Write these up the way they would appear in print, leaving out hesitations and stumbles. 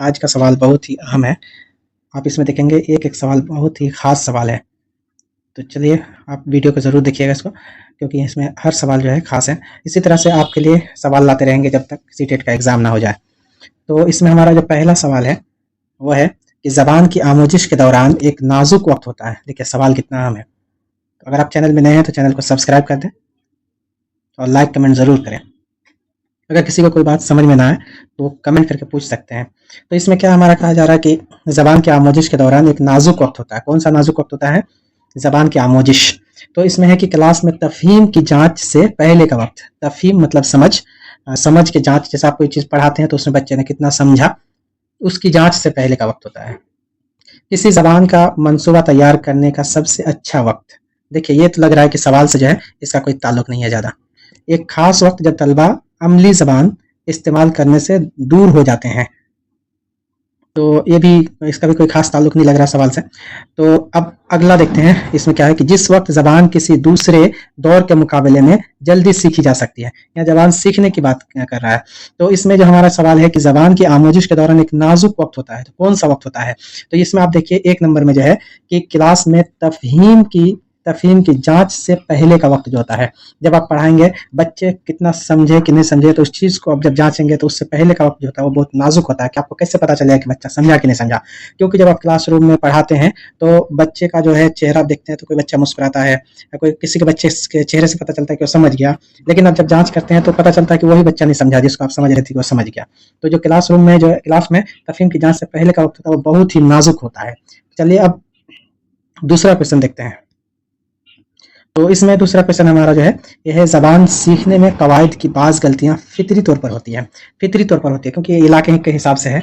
आज का सवाल बहुत ही अहम है। आप इसमें देखेंगे एक एक सवाल बहुत ही ख़ास सवाल है। तो चलिए आप वीडियो को ज़रूर देखिएगा इसको, क्योंकि इसमें हर सवाल जो है ख़ास है। इसी तरह से आपके लिए सवाल लाते रहेंगे जब तक सीटेट का एग्ज़ाम ना हो जाए। तो इसमें हमारा जो पहला सवाल है वो है कि ज़बान की आमोजिश के दौरान एक नाजुक वक्त होता है। देखिए सवाल कितना अहम है। तो अगर आप चैनल में नए हैं तो चैनल को सब्सक्राइब कर दें और लाइक कमेंट ज़रूर करें। अगर किसी को कोई बात समझ में ना आए तो कमेंट करके पूछ सकते हैं। तो इसमें क्या हमारा कहा जा रहा है कि ज़बान की आमोजिश के दौरान एक नाजुक वक्त होता है। कौन सा नाजुक वक्त होता है? ज़बान की आमोजिश। तो इसमें है कि क्लास में तफ़हीम की जांच से पहले का वक्त। तफ़हीम मतलब समझ के जांच। जैसे आप कोई चीज़ पढ़ाते हैं तो उसमें बच्चे ने कितना समझा, उसकी जांच से पहले का वक्त होता है। किसी ज़बान का मंसूबा तैयार करने का सबसे अच्छा वक्त। देखिए ये तो लग रहा है कि सवाल से जो है इसका कोई ताल्लुक नहीं है ज़्यादा। एक खास वक्त जब तलबा अमली ज़बान इस्तेमाल करने से दूर हो जाते हैं। तो ये भी, इसका भी कोई खास ताल्लुक नहीं लग रहा सवाल से। तो अब अगला देखते हैं। इसमें क्या है कि जिस वक्त ज़बान किसी दूसरे दौर के मुकाबले में जल्दी सीखी जा सकती है। यहाँ ज़बान सीखने की बात कर रहा है। तो इसमें जो हमारा सवाल है कि ज़बान की आमोजिश के दौरान एक नाजुक वक्त होता है। तो कौन सा वक्त होता है? तो इसमें आप देखिए एक नंबर में जो है कि क्लास में तफ़हीम की जांच से पहले का वक्त जो होता है। जब आप पढ़ाएंगे बच्चे कितना समझे कि नहीं समझे, तो उस चीज़ को आप जब जांचेंगे तो उससे पहले का वक्त जो होता है वो बहुत नाजुक होता है कि आपको कैसे पता चलेगा कि बच्चा समझा कि नहीं समझा। क्योंकि जब आप क्लासरूम में पढ़ाते हैं तो बच्चे का जो है चेहरा देखते हैं, तो कोई बच्चा मुस्कुराता है या कोई किसी के बच्चे के चेहरे से पता चलता है कि वो समझ गया। लेकिन अब जब जाँच करते हैं तो पता चलता है कि वही बच्चा नहीं समझा जिसको आप समझ रहे थे वो समझ गया। तो जो क्लास में तफ़हीम की जाँच से पहले का वक्त होता है वो बहुत ही नाजुक होता है। चलिए अब दूसरा क्वेश्चन देखते हैं। तो इसमें दूसरा क्वेश्चन हमारा जो है यह है, ज़बान सीखने में कवायद की बाज़ गलतियाँ फितरी तौर पर होती हैं। फितरी तौर पर होती है क्योंकि इलाके के हिसाब से है।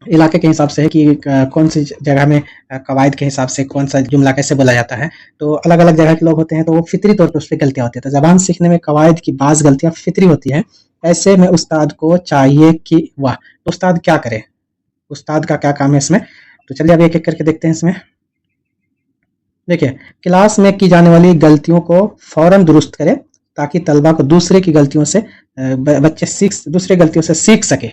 इलाके के हिसाब से है कि कौन सी जगह में कवायद के हिसाब से कौन सा जुमला कैसे बोला जाता है। तो अलग अलग जगह के लोग होते हैं तो वो फितरी तौर पर उस पर गलतियाँ होती हैं। तो ज़बान सीखने में कवायद की बाज़ गलतियाँ फितरी होती हैं। ऐसे में उस्ताद को चाहिए कि वाह, तो उस्ताद क्या करे? उस्ताद का क्या काम है इसमें? तो चलिए अब एक एक करके देखते हैं इसमें। देखिए क्लास में की जाने वाली गलतियों को फौरन दुरुस्त करें ताकि तलबा को दूसरे गलतियों से सीख सके।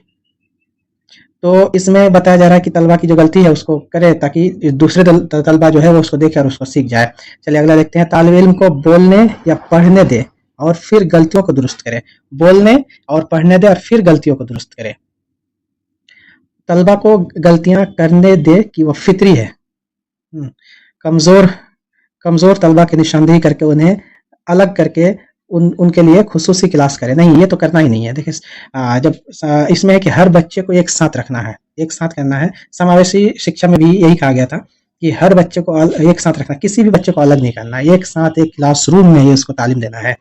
तो इसमें बताया जा रहा है कि तलबा की जो गलती है उसको करे ताकि दूसरे तलबा जो है वो उसको देखे और उसको सीख जाए। चलिए अगला देखते हैं। तालिब इल्म को बोलने या पढ़ने दे और फिर गलतियों को दुरुस्त करे। बोलने और पढ़ने दे और फिर गलतियों को दुरुस्त करे। तलबा को गलतियां करने दे कि वो फितरी है। कमज़ोर तलबा की निशानदेही करके उन्हें अलग करके उनके लिए खुसूसी क्लास करें। नहीं, ये तो करना ही नहीं है। देखिए जब इसमें है कि हर बच्चे को एक साथ रखना है, एक साथ करना है। समावेशी शिक्षा में भी यही कहा गया था कि हर बच्चे को एक साथ रखना, किसी भी बच्चे को अलग नहीं करना, एक साथ एक क्लासरूम में ही उसको तालीम देना है।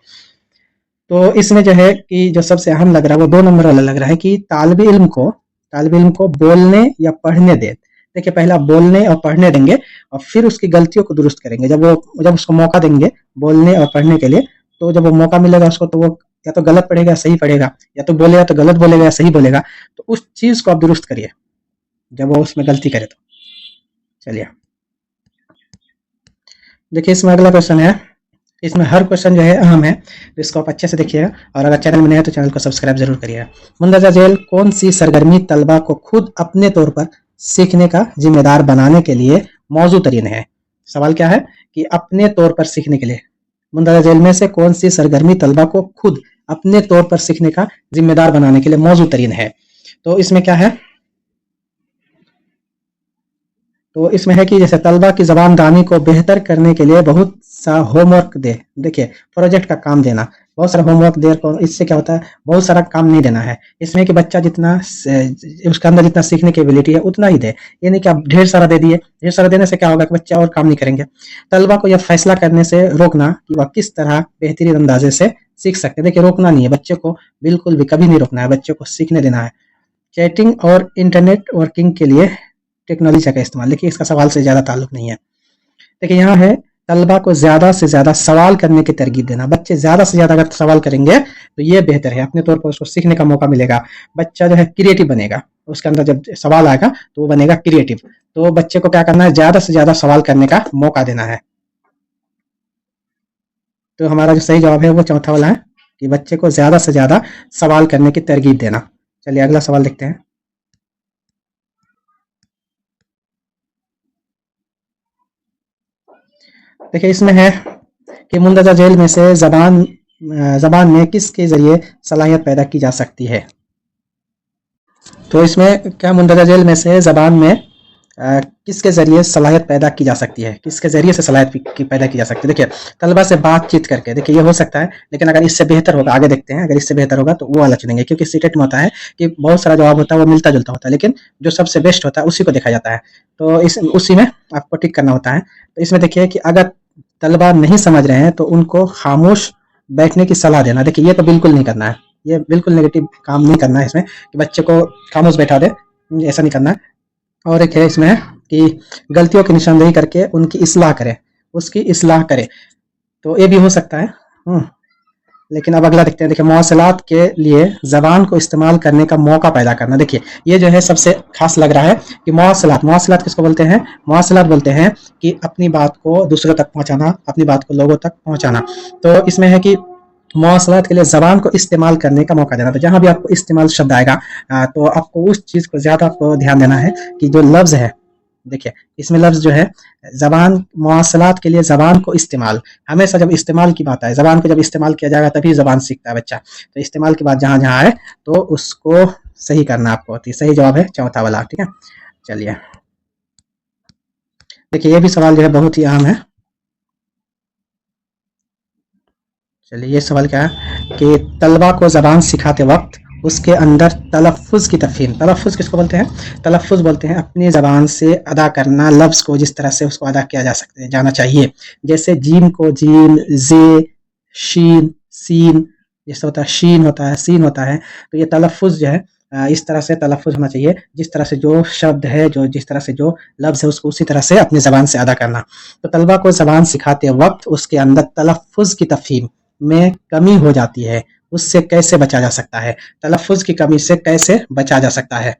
तो इसमें जो है कि जो सबसे अहम लग रहा है वो 2 नंबर वाला लग रहा है कि तालिब इल्म को बोलने या पढ़ने दे। देखिए पहले आप बोलने और पढ़ने देंगे और फिर उसकी गलतियों को दुरुस्त करेंगे। जब उसको मौका देंगे बोलने और पढ़ने के लिए, तो जब वो मौका मिलेगा उसको तो वो या तो गलत पढ़ेगा या सही पढ़ेगा, या तो बोलेगा तो गलत बोलेगा या सही बोलेगा। तो उस चीज़ को आप दुरुस्त करिए जब वो उसमें गलती करे तो। चलिए देखिए इसमें अगला क्वेश्चन है। इसमें हर क्वेश्चन जो है अहम है, तो इसको आप अच्छे से देखिएगा और अगर चैनल में नए हैं तो चैनल को सब्सक्राइब जरूर करिएगा। मुंदरजा झेल कौन सी सरगर्मी तलबा को खुद अपने तौर पर सीखने का जिम्मेदार बनाने के लिए मौजू तरीन है? सवाल क्या है कि अपने तौर पर सीखने के लिए मुंदरजा झेल में से कौन सी सरगर्मी तलबा को खुद अपने तौर पर सीखने का जिम्मेदार बनाने के लिए मौजू तरीन है? तो इसमें क्या है? तो इसमें है कि जैसे तलबा की ज़बानदानी को बेहतर करने के लिए बहुत सा होमवर्क दे। देखिए प्रोजेक्ट का काम देना, बहुत सारा होमवर्क दे। इससे क्या होता है, बहुत सारा काम नहीं देना है। इसमें कि बच्चा जितना उसके अंदर जितना सीखने की एबिलिटी है उतना ही दे। ये नहीं कि आप ढेर सारा दे दिए। ढेर सारा देने से क्या होगा कि बच्चा और काम नहीं करेंगे। तलबा को यह फैसला करने से रोकना कि वह किस तरह बेहतरीन अंदाजे से सीख सकते हैं। देखिए रोकना नहीं है बच्चे को, बिल्कुल भी कभी नहीं रोकना है, बच्चे को सीखने देना है। चैटिंग और इंटरनेट वर्किंग के लिए टेक्नोलॉजी का इस्तेमाल। देखिए इसका सवाल से ज़्यादा ताल्लुक नहीं है। देखिए यहाँ है तलबा को ज़्यादा से ज़्यादा सवाल करने की तरगीब देना। बच्चे ज़्यादा से ज़्यादा अगर सवाल करेंगे तो ये बेहतर है, अपने तौर पर उसको सीखने का मौका मिलेगा। बच्चा जो है क्रिएटिव बनेगा, उसके अंदर जब सवाल आएगा तो वो बनेगा क्रिएटिव। तो बच्चे को क्या करना है, ज़्यादा से ज़्यादा सवाल करने का मौका देना है। तो हमारा जो सही जवाब है वो चौथा वाला है कि बच्चे को ज़्यादा से ज़्यादा सवाल करने की तरगीब देना। चलिए अगला सवाल देखते हैं। देखिए इसमें है कि मुंदरजा झेल में से ज़बान में किसके ज़रिए सलाहियत पैदा की जा सकती है। तो इसमें क्या मुंदरजा झेल में से ज़बान में किसके ज़रिए सलाहियत पैदा की जा सकती है, किसके ज़रिए से सलाहियत की पैदा की जा सकती है। देखिए तलबा से बातचीत करके, देखिए ये हो सकता है, लेकिन अगर इससे बेहतर होगा, आगे देखते हैं, अगर इससे बेहतर होगा तो वो वाला चुनेंगे, क्योंकि सीटेट में होता है कि बहुत सारा जवाब होता है वो मिलता जुलता होता है, लेकिन जो सबसे बेस्ट होता है उसी को देखा जाता है, तो उसी में आपको टिक करना होता है। तो इसमें देखिए कि अगर तलबा नहीं समझ रहे हैं तो उनको खामोश बैठने की सलाह देना। देखिए ये तो बिल्कुल नहीं करना है, ये बिल्कुल नेगेटिव काम नहीं करना है इसमें कि बच्चे को खामोश बैठा दे, ऐसा नहीं करना है। और एक है इसमें कि गलतियों की निशानदेही करके उनकी इस्लाह करें, उसकी इस्लाह करें, तो ये भी हो सकता है। लेकिन अब अगला देखते हैं। देखिए मौसलात के लिए ज़बान को इस्तेमाल करने का मौका पैदा करना। देखिए ये जो है सबसे खास लग रहा है कि मौसलात किसको बोलते हैं? मौसलात बोलते हैं कि अपनी बात को दूसरों तक पहुंचाना, अपनी बात को लोगों तक पहुंचाना। तो इसमें है कि मौसलात के लिए ज़बान को इस्तेमाल करने का मौका देना। तो जहाँ भी आपको इस्तेमाल शब्द आएगा तो आपको उस चीज़ को ज़्यादा आपको ध्यान देना है कि जो लफ्ज़ है, देखिए इसमें लफ्ज़ जो है ज़बान, मौसलात के लिए ज़बान को इस्तेमाल, हमेशा जब इस्तेमाल की बात आए, ज़बान को जब इस्तेमाल किया जाएगा तभी ज़बान सीखता है बच्चा। तो इस्तेमाल की बात जहाँ जहाँ आए तो उसको सही करना आपको। तो सही जवाब है चौथा वाला, ठीक है। चलिए देखिए ये भी सवाल जो है बहुत ही अहम है। चलिए ये सवाल क्या है कि तलबा को ज़बान सिखाते वक्त उसके अंदर तलफ़ुज़ की तफ़हीम, तलफ़ुज़ किसको बोलते हैं? तलफ़ुज़ बोलते हैं अपनी ज़बान से अदा करना लफ्ज़ को जिस तरह से उसको अदा किया जाना चाहिए। जैसे जीम को जीम, जे, शीन, सीन, जैसे होता है शीन होता है, सीन होता है, तो ये तलफ़ुज़ जो है इस तरह से तलफ़ुज़ होना चाहिए, जिस तरह से जो शब्द है, जो जिस तरह से जो लफ्ज़ है उसको उसी तरह से अपनी ज़बान से अदा करना। तो तलबा को ज़बान सिखाते वक्त उसके अंदर तलफ़ुज़ की तफ़हीम में कमी हो जाती है, उससे कैसे बचा जा सकता है? तलफ़ुज़ की कमी से कैसे बचा जा सकता है?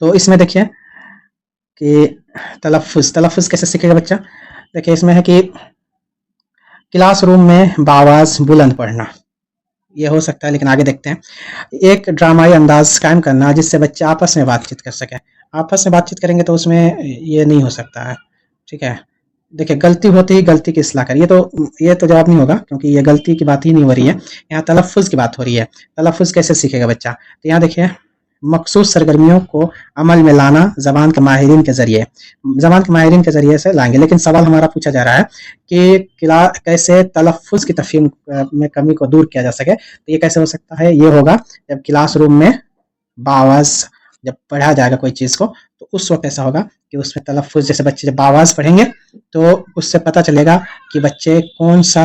तो इसमें देखिए कि तलफ़ुज़ कैसे सीखेगा बच्चा? देखिए इसमें है कि क्लासरूम में बावाज़ बुलंद पढ़ना, ये हो सकता है, लेकिन आगे देखते हैं। एक ड्रामाई अंदाज़ कायम करना जिससे बच्चे आपस में बातचीत कर सकें। आपस में बातचीत करेंगे तो उसमें ये नहीं हो सकता है, ठीक है। देखिए गलती होती ही गलती की इस्लाह करिए, ये तो जवाब नहीं होगा, क्योंकि ये गलती की बात ही नहीं हो रही है, यहाँ तलफ़ुज़ की बात हो रही है। तलफ़ुज़ कैसे सीखेगा बच्चा? तो यहाँ देखिए मखसूस सरगर्मियों को अमल में लाना ज़बान के माहिरीन के ज़रिए, ज़बान के माहिरीन के ज़रिए से लाएंगे। लेकिन सवाल हमारा पूछा जा रहा है कि कैसे तलफ़ुज़ की तफ़हीम में कमी को दूर किया जा सके। तो ये कैसे हो सकता है? ये होगा जब क्लासरूम में बावाज़ जब पढ़ा जाएगा कोई चीज़ को, तो उस वक्त ऐसा होगा कि उसमें तलफ़ुज़, जैसे बच्चे जब बावाज़ पढ़ेंगे तो उससे पता चलेगा कि बच्चे कौन सा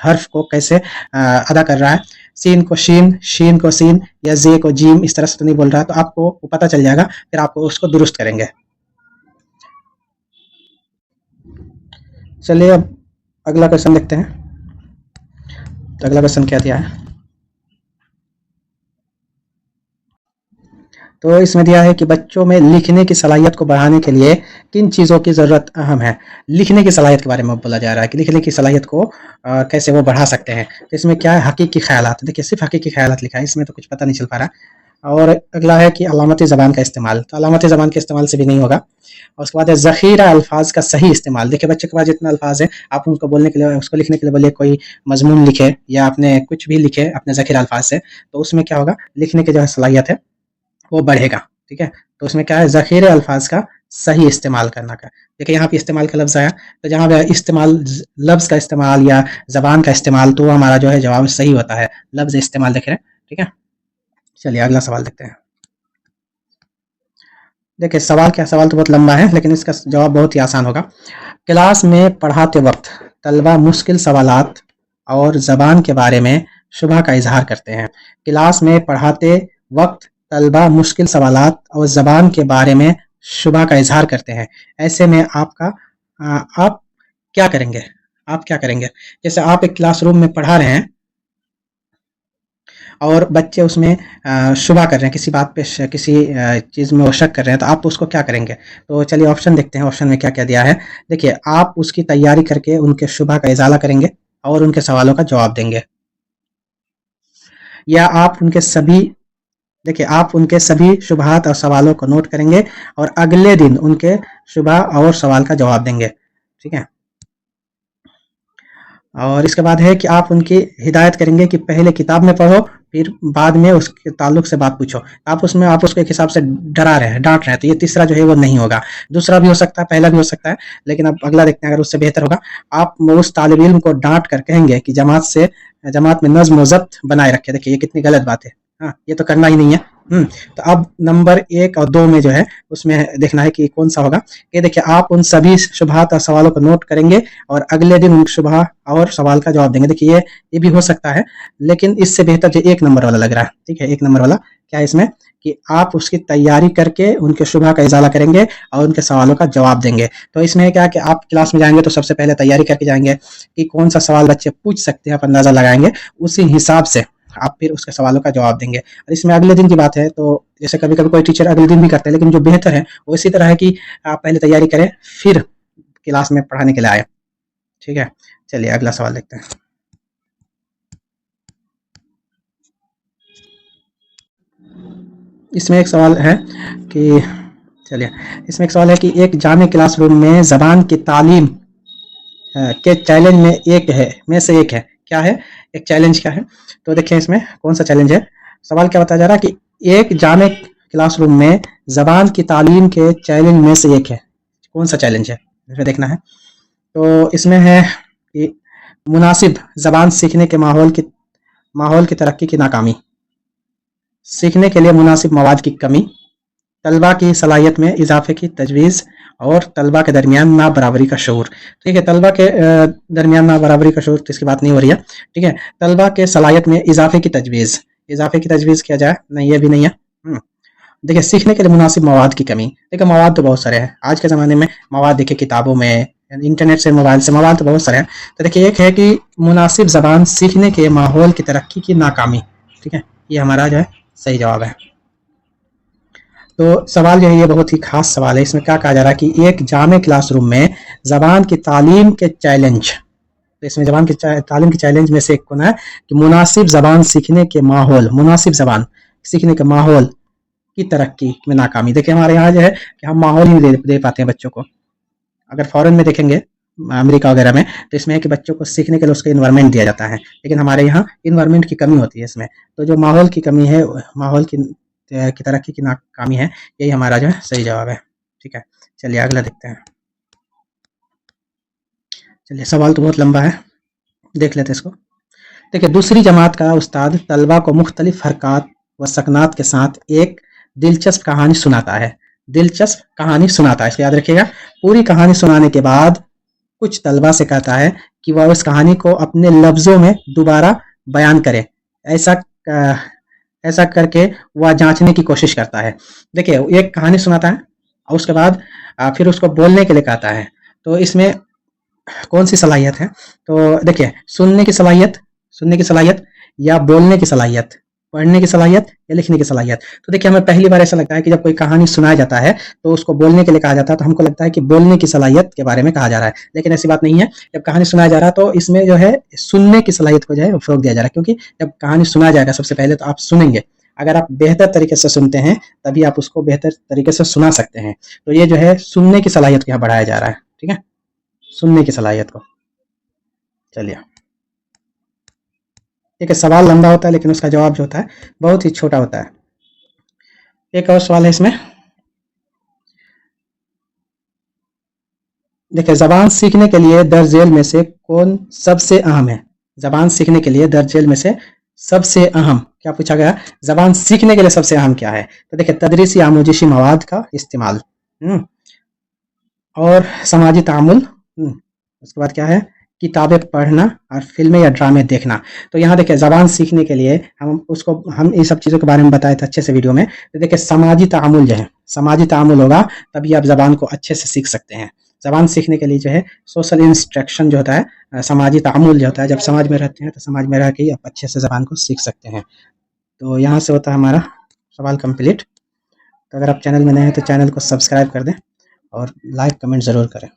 हर्फ को कैसे अदा कर रहा है। सीन को शीन, शीन को सीन, या जे को जीम, इस तरह से तो नहीं बोल रहा है, तो आपको पता चल जाएगा, फिर आपको उसको दुरुस्त करेंगे। चलिए अब अगला क्वेश्चन देखते हैं। तो अगला क्वेश्चन क्या दिया है? तो इसमें दिया है कि बच्चों में लिखने की सलाहियत को बढ़ाने के लिए किन चीज़ों की ज़रूरत अहम है। लिखने की सलाहियत के बारे में बोला जा रहा है कि लिखने की सलाहियत को कैसे वो बढ़ा सकते हैं। तो इसमें क्या है? हकीकी ख्यालात। देखिए सिर्फ हकीकी ख्यालात लिखा है, इसमें तो कुछ पता नहीं चल पा रहा। और अगला है कि अलामती ज़बान का इस्तेमाल। तो अलामती ज़बान के इस्तेमाल से भी नहीं होगा। और उसके बाद है ज़ख़ीरा अल्फाज का सही इस्तेमाल। देखिए बच्चे के पास जितना अल्फाज है, आप उनको बोलने के लिए, उसको लिखने के लिए बोलिए कोई मजमून लिखे या आपने कुछ भी लिखे अपने ज़ख़ीरा अल्फाज से, तो उसमें क्या होगा? लिखने की जो सलाहियत है वो बढ़ेगा, ठीक है। तो उसमें क्या है? ज़ख़ीरे अल्फाज का सही इस्तेमाल करना का। देखिए यहाँ पे इस्तेमाल का लफ्ज़ आया, तो जहाँ पे इस्तेमाल, लफ्ज़ का इस्तेमाल या ज़बान का इस्तेमाल, तो हमारा जो है जवाब सही होता है, लफ्ज़ इस्तेमाल देख रहे हैं, ठीक है। चलिए अगला सवाल देखते हैं। देखिए सवाल तो बहुत लंबा है, लेकिन इसका जवाब बहुत ही आसान होगा। क्लास में पढ़ाते वक्त तलबा मुश्किल सवालात और ज़बान के बारे में शुबह का इजहार करते हैं। क्लास में पढ़ाते वक्त तलबा मुश्किल सवालात और ज़बान के बारे में शुबह का इजहार करते हैं। ऐसे में आप क्या करेंगे? आप क्या करेंगे? जैसे आप एक क्लासरूम में पढ़ा रहे हैं और बच्चे उसमें शुबा कर रहे हैं, किसी बात पे किसी चीज़ में वो शक कर रहे हैं, तो आप उसको क्या करेंगे? तो चलिए ऑप्शन देखते हैं, ऑप्शन में क्या क्या दिया है। देखिए आप उसकी तैयारी करके उनके शुबा का इजाला करेंगे और उनके सवालों का जवाब देंगे, या आप उनके सभी शुबहात और सवालों को नोट करेंगे और अगले दिन उनके शुबहा और सवाल का जवाब देंगे, ठीक है। اور اس کے بعد ہے کہ آپ ان کی ہدایت کریں گے کہ پہلے کتاب میں پڑھو، پھر بعد میں اس کے تعلق سے بات پوچھو. آپ اس کو ایک حساب سے ڈرا رہے ہیں، ڈانٹ رہے ہیں، تو یہ تیسرا جو ہے وہ نہیں ہوگا. دوسرا بھی ہو سکتا ہے، پہلا بھی ہو سکتا ہے، لیکن اب اگلا دیکھتے ہیں. اگر اس سے بہتر ہوگا، آپ اس طالب علم کو ڈانٹ کر کہیں گے کہ جماعت میں نظم و ضبط بنائے رکھے. دیکھیے یہ کتنی غلط بات ہے. ہاں، یہ تو کرنا ہی نہیں ہے. تو اب نمبر 1 اور 2 میں جو ہے اس میں دیکھنا ہے کہ کون سا ہوگا. یہ دیکھیے، آپ ان سبھی شبہات اور سوالوں کو نوٹ کریں گے اور اگلے دن ان شبہ اور سوال کا جواب دیں گے. دیکھیے یہ بھی ہو سکتا ہے، لیکن اس سے بہتر جو 1 نمبر والا لگ رہا ہے. ٹھیک ہے، 1 نمبر والا کیا ہے اس میں کہ آپ اس کی تیاری کر کے ان کے شبہ کا ازالہ کریں گے اور ان کے سوالوں کا جواب دیں گے. تو اس میں کیا کہ آپ کلاس میں جائیں گے تو سب سے پہلے تیاری کر کے جائیں گے کہ کون سا سوال بچے پوچھ سکتے ہیں، آپ اندازہ لگائیں گے، اسی حساب سے آپ پھر اس کے سوالوں کا جواب دیں گے. اور اس میں اگلے دن کی بات ہے، تو جیسے کبھی کبھی کوئی ٹیچر اگلے دن بھی کرتے ہیں، لیکن جو بہتر ہے وہ اسی طرح ہے کہ آپ پہلے تیاری کریں پھر کلاس میں پڑھانے کے لیے آئے. ٹھیک ہے، چلیے اگلا سوال دیکھتے ہیں. اس میں ایک سوال ہے کہ ایک جامع کلاس روم میں زبان کی تعلیم کے چیلنج میں سے ایک ہے. کیا ہے ایک چیلنج؟ کیا ہے؟ تو دیکھیں اس میں کون سا چیلنج ہے. سوال کیا بتایا جا رہا ہے کہ ایک جامع کلاس روم میں زبان کی تعلیم کے چیلنج میں سے ایک ہے. کون سا چیلنج ہے اسے دیکھنا ہے. تو اس میں ہے کہ مناسب زبان سیکھنے کے ماحول کی ترقی کی ناکامی، سیکھنے کے لیے مناسب مواد کی کمی، طلبہ کی صلاحیت میں اضافے کی تجویز اور طلبہ کے درمیان نابرابری کا شعور. ٹھیک ہے، طلبہ کے درمیان نابرابری کا شعور، اس کی بات نہیں ہو رہی ہے. ٹھیک ہے، طلبہ کے صلاحیت میں اضافے کی تجویز کیا جائے، نہیں یہ بھی نہیں ہے. دیکھیں سیکھنے کے لیے مناسب مواد کی کمی. دیکھیں مواد تو بہت سارے ہیں آج کے زمانے میں. مواد دیکھیں کتابوں میں، انٹرنیٹ سے، موبائل سے، مواد تو بہت سارے ہیں. تو دیکھیں ایک ہے کہ مناسب زبان سیکھنے کے ماحول کی ترقی کی ناکامی. ٹھیک ہے، یہ ہمارا جو ہے صحیح جواب ہے. تو سوال جو ہے یہ بہت ہی خاص سوال ہے. اس میں کیا کہا جا رہا ہے کہ ایک جامع کلاس روم میں زبان کی تعلیم کے چیلنج، تو اس میں زبان کی تعلیم کے چیلنج میں سے ایک کون ہے کہ مناسب زبان سیکھنے کے ماحول کی ترقی میں ناکامی. دیکھیں ہمارے یہاں جو ہے کہ ہم ماحول ہی دے پاتے ہیں بچوں کو. اگر فورن میں دیکھیں گے، امریکہ وغیرہ میں، تو اس میں ہے کہ بچوں کو سیکھنے کے لیے اس کا انوائرمنٹ دیا جاتا ہے، لیکن ہمارے یہاں انوائرمنٹ کی کمی ہوتی ہے اس میں. تو جو ماحول کی کمی ہے، ماحول کی ترقی کی ناکامی ہے، یہی ہمارا جو ہے صحیح جواب ہے. ٹھیک ہے، چلیے اگلا دیکھتے ہیں. چلیے سوال تو بہت لمبا ہے، دیکھ لیتے اس کو. دیکھیں دوسری جماعت کا استاد طلبہ کو مختلف حرکات و سکنات کے ساتھ ایک دلچسپ کہانی سناتا ہے. اس کو یاد رکھیے گا. پوری کہانی سنانے کے بعد کچھ طلبہ سے کہتا ہے کہ وہ اس کہانی کو اپنے لفظوں میں دوبارہ بیان کرے. ایسا کر کے وہ جانچنے کی کوشش کرتا ہے. دیکھیں ایک کہانی سناتا ہے اور اس کے بعد پھر اس کو بولنے کے لیے کہتا ہے. تو اس میں کون سی صلاحیت ہے؟ تو دیکھیں سننے کی صلاحیت یا بولنے کی صلاحیت، پڑھنے کی صلاحیت یا لکھنے کی صلاحیت. تو دیکھیں ہمیں پہلی بار ایسا لگتا ہے کہ جب کوئی کہانی سنایا جاتا ہے تو اس کو بولنے کے لیے کہا جاتا ہے، تو ہم کو لگتا ہے کہ بولنے کی صلاحیت کے بارے میں کہا جا رہا ہے، لیکن ایسی بات نہیں ہے. جب کہانی سنایا جا رہا ہے تو اس میں جو ہے سننے کی صلاحیت کو جو ہے فروغ دیا جا رہا ہے، کیونکہ جب کہانی سنایا جائے گا سب سے پہلے تو آپ سنیں گے. اگر آپ بہتر طریقے سے سنتے ہیں تبھی آپ اس کو بہتر طریقے سے سنا سکتے ہیں. تو یہ جو ہے سننے کی صلاحیت کو یہاں بڑھایا جا رہا ہے. ٹھیک ہے، سننے کی صلاحیت کو. چلیے ایک سوال لمبا ہوتا ہے لیکن اس کا جواب جو ہوتا ہے بہت ہی چھوٹا ہوتا ہے. ایک اور سوال ہے اس میں. دیکھیں زبان سیکھنے کے لیے درج ذیل میں سے کون سب سے اہم ہے؟ زبان سیکھنے کے لیے درج ذیل میں سے سب سے اہم کیا پوچھا گیا؟ زبان سیکھنے کے لیے سب سے اہم کیا ہے؟ تو دیکھیں تدریسی آموزشی مواد کا استعمال، اور سماجی تعامل. اس کے بعد کیا ہے؟ کتابیں پڑھنا اور فلمیں یا ڈرامے دیکھنا. تو یہاں دیکھیں زبان سیکھنے کے لیے ہم یہ سب چیزوں کے بارے میں بتائے تھے اچھے سے ویڈیو میں. تو دیکھیں سماجی تعامل جو ہے، سماجی تعامل ہوگا تبھی آپ زبان کو اچھے سے سیکھ سکتے ہیں. زبان سیکھنے کے لیے جو ہے سوشل انسٹرکشن جو ہوتا ہے، سماجی تعامل جو ہوتا ہے، جب سماج میں رہتے ہیں تو سماج میں رہ کے ہی آپ اچھے سے زبان کو سیکھ سکتے ہیں. تو یہاں سے ہوتا ہے ہمارا سوال کمپلیٹ. تو اگر آپ چینل میں نئے ہیں تو چینل کو سبسکرائب کر دیں اور لائک کمنٹ ضرور کریں.